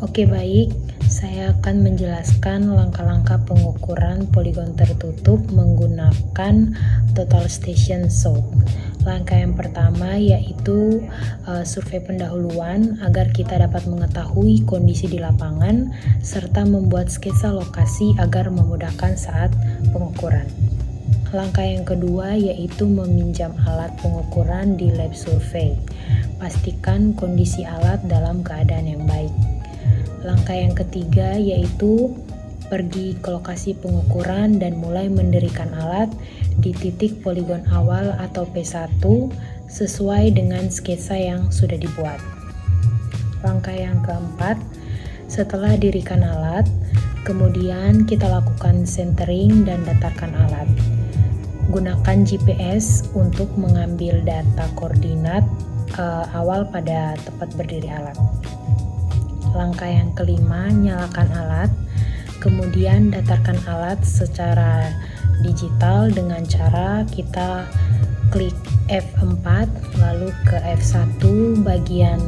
Oke, baik. Saya akan menjelaskan langkah-langkah pengukuran poligon tertutup menggunakan Total Station Soup. Langkah yang pertama yaitu survei pendahuluan agar kita dapat mengetahui kondisi di lapangan serta membuat sketsa lokasi agar memudahkan saat pengukuran. Langkah yang kedua yaitu meminjam alat pengukuran di lab survei. Pastikan kondisi alat dalam keadaan yang baik. Langkah yang ketiga yaitu pergi ke lokasi pengukuran dan mulai mendirikan alat di titik poligon awal atau P1 sesuai dengan sketsa yang sudah dibuat. Langkah yang keempat, setelah dirikan alat, kemudian kita lakukan centering dan datarkan alat. Gunakan GPS untuk mengambil data koordinat awal pada tempat berdiri alat. Langkah yang kelima, nyalakan alat, kemudian datarkan alat secara digital dengan cara kita klik F4 lalu ke F1 bagian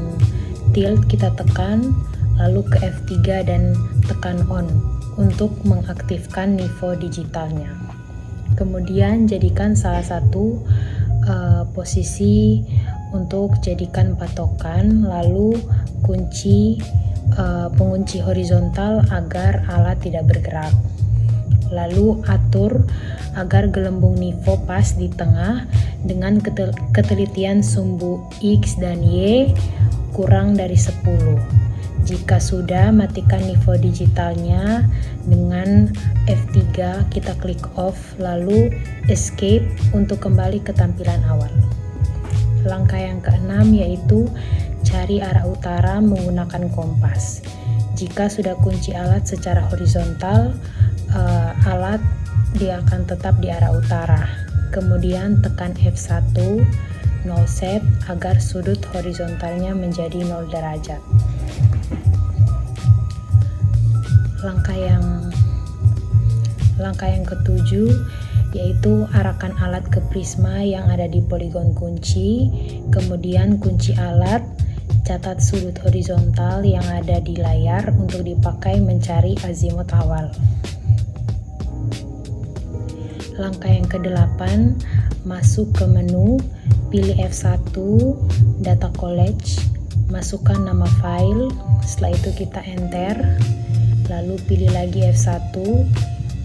tilt kita tekan, lalu ke F3 dan tekan on untuk mengaktifkan nivo digitalnya. Kemudian jadikan salah satu posisi untuk jadikan patokan, lalu kunci pengunci horizontal agar alat tidak bergerak. Lalu atur agar gelembung nivo pas di tengah dengan ketelitian sumbu X dan Y kurang dari 10. Jika sudah, matikan nivo digitalnya dengan F3, kita klik off lalu escape untuk kembali ke tampilan awal. Langkah yang keenam yaitu cari arah utara menggunakan kompas. Jika sudah kunci alat secara horizontal, alat dia akan tetap di arah utara. Kemudian tekan F1, null set agar sudut horizontalnya menjadi 0 derajat. Langkah yang ketujuh yaitu arahkan alat ke prisma yang ada di poligon kunci, kemudian kunci alat, catat sudut horizontal yang ada di layar untuk dipakai mencari azimut awal. Langkah yang ke-8, masuk ke menu, pilih F1, data collage, masukkan nama file, setelah itu kita enter, lalu pilih lagi F1,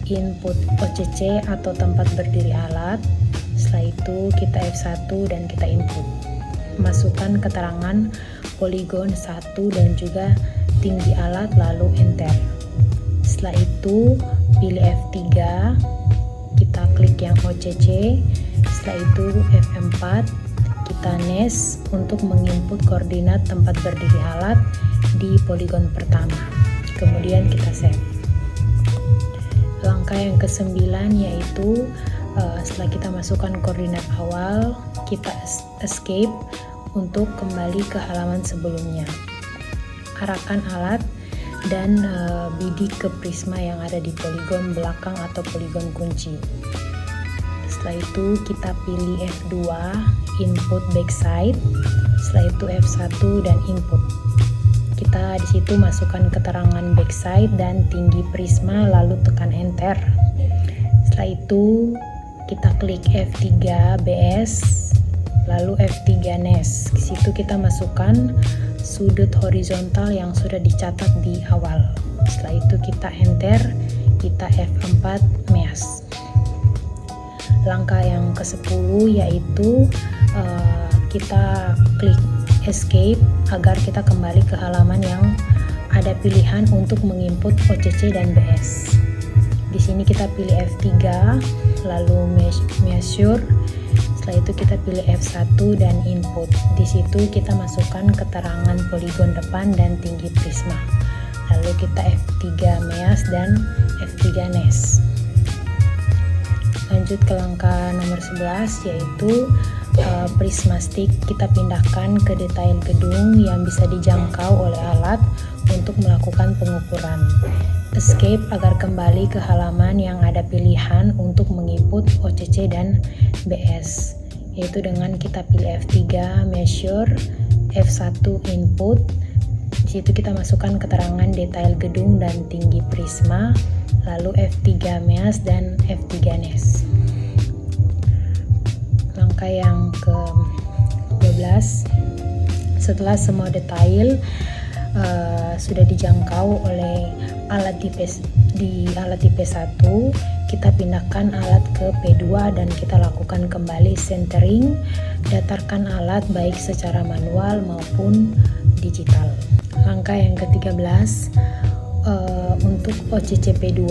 input OCC atau tempat berdiri alat, setelah itu kita F1 dan kita input. Masukkan keterangan poligon 1 dan juga tinggi alat lalu enter. Setelah itu pilih F3, kita klik yang OCC, setelah itu F4, kita next untuk menginput koordinat tempat berdiri alat di poligon pertama. Kemudian kita save. Langkah yang ke-9 yaitu setelah kita masukkan koordinat awal, kita escape untuk kembali ke halaman sebelumnya. Arahkan alat dan bidik ke prisma yang ada di poligon belakang atau poligon kunci. Setelah itu kita pilih F2, input backside, setelah itu F1 dan input. Kita di situ masukkan keterangan backside dan tinggi prisma lalu tekan enter. Setelah itu kita klik F3 BS lalu F3 next. Di situ kita masukkan sudut horizontal yang sudah dicatat di awal. Setelah itu kita enter, kita F4 meas. Langkah yang ke-10 yaitu kita klik escape agar kita kembali ke halaman yang ada pilihan untuk menginput OCC dan BS. Di sini kita pilih F3 lalu measure. Setelah itu kita pilih F1 dan input. Di situ kita masukkan keterangan poligon depan dan tinggi prisma. Lalu kita F3 meas dan F3 next. Lanjut ke langkah nomor 11 yaitu prisma stick kita pindahkan ke detail gedung yang bisa dijangkau oleh alat untuk melakukan pengukuran. Escape agar kembali ke halaman yang ada pilihan untuk menginput OCC dan BS, yaitu dengan kita pilih F3 measure, F1 input, Di situ kita masukkan keterangan detail gedung dan tinggi prisma, lalu F3 MEAS dan F3 NES. Langkah yang ke-12, setelah semua detail sudah dijangkau oleh alat di alat di P1, kita pindahkan alat ke P2 dan kita lakukan kembali centering, datarkan alat baik secara manual maupun digital. Langkah yang ke-13, untuk OCC P2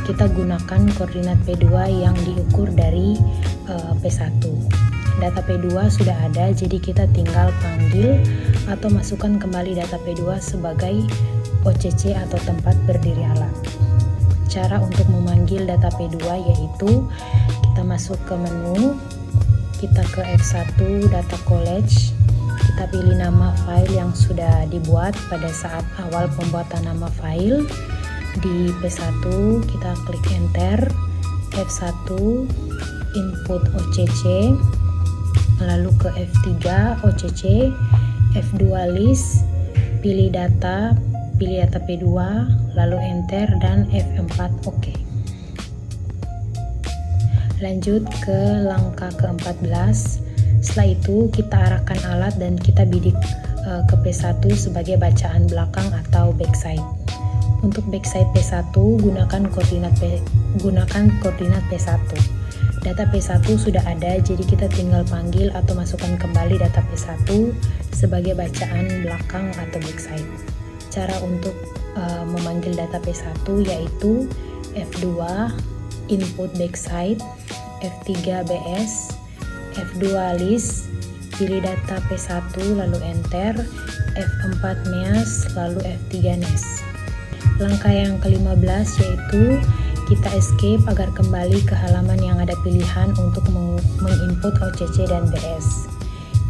kita gunakan koordinat P2 yang diukur dari P1. Data P2 sudah ada, jadi kita tinggal panggil atau masukkan kembali data P2 sebagai OCC atau tempat berdiri alat. Cara untuk memanggil data P2 yaitu kita masuk ke menu, kita ke F1 Data College, kita pilih nama file yang sudah dibuat pada saat awal pembuatan nama file. Di P1 kita klik enter, F1 input OCC, lalu ke F3 OCC, F2 list, pilih data P2, lalu enter dan F4 OK. Lanjut ke langkah ke-14. Setelah itu kita arahkan alat dan kita bidik ke P1 sebagai bacaan belakang atau backside. Untuk backside P1 gunakan koordinat P1. Data P1 sudah ada, jadi kita tinggal panggil atau masukkan kembali data P1 sebagai bacaan belakang atau backside. Cara untuk memanggil data P1 yaitu F2 input backside, F3 BS, F2 list, pilih data P1 lalu enter, F4 MEAS lalu F3 NES. Langkah yang ke-15 yaitu kita escape agar kembali ke halaman yang ada pilihan untuk menginput OCC dan BS.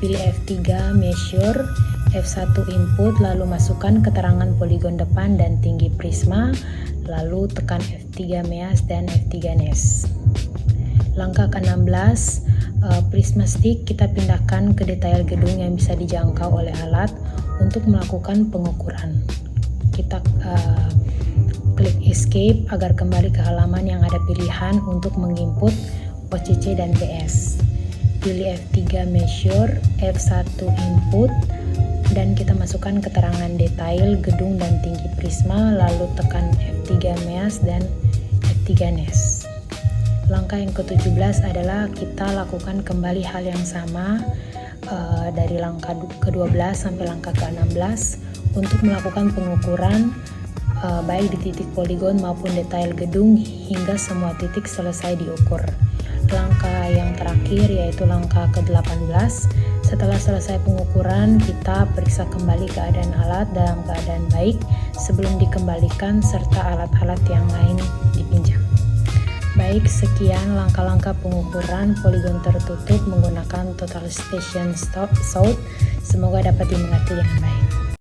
Pilih F3 measure, F1 input, lalu masukkan keterangan poligon depan dan tinggi prisma, lalu tekan F3 MEAS dan F3 NES. Langkah ke-16, prisma stick kita pindahkan ke detail gedung yang bisa dijangkau oleh alat untuk melakukan pengukuran. Kita klik escape agar kembali ke halaman yang ada pilihan untuk menginput OCC dan BS. Pilih F3 measure, F1 input, dan kita masukkan keterangan detail gedung dan tinggi prisma, lalu tekan F3 MEAS dan F3 NES. Langkah yang ke-17 adalah kita lakukan kembali hal yang sama dari langkah ke-12 sampai langkah ke-16 untuk melakukan pengukuran baik di titik poligon maupun detail gedung hingga semua titik selesai diukur. Langkah yang terakhir yaitu langkah ke-18. Setelah selesai pengukuran, kita periksa kembali keadaan alat dalam keadaan baik sebelum dikembalikan serta alat-alat yang lain dipinjam. Baik, sekian langkah-langkah pengukuran poligon tertutup menggunakan Total Station South. Semoga dapat dimengerti dengan baik.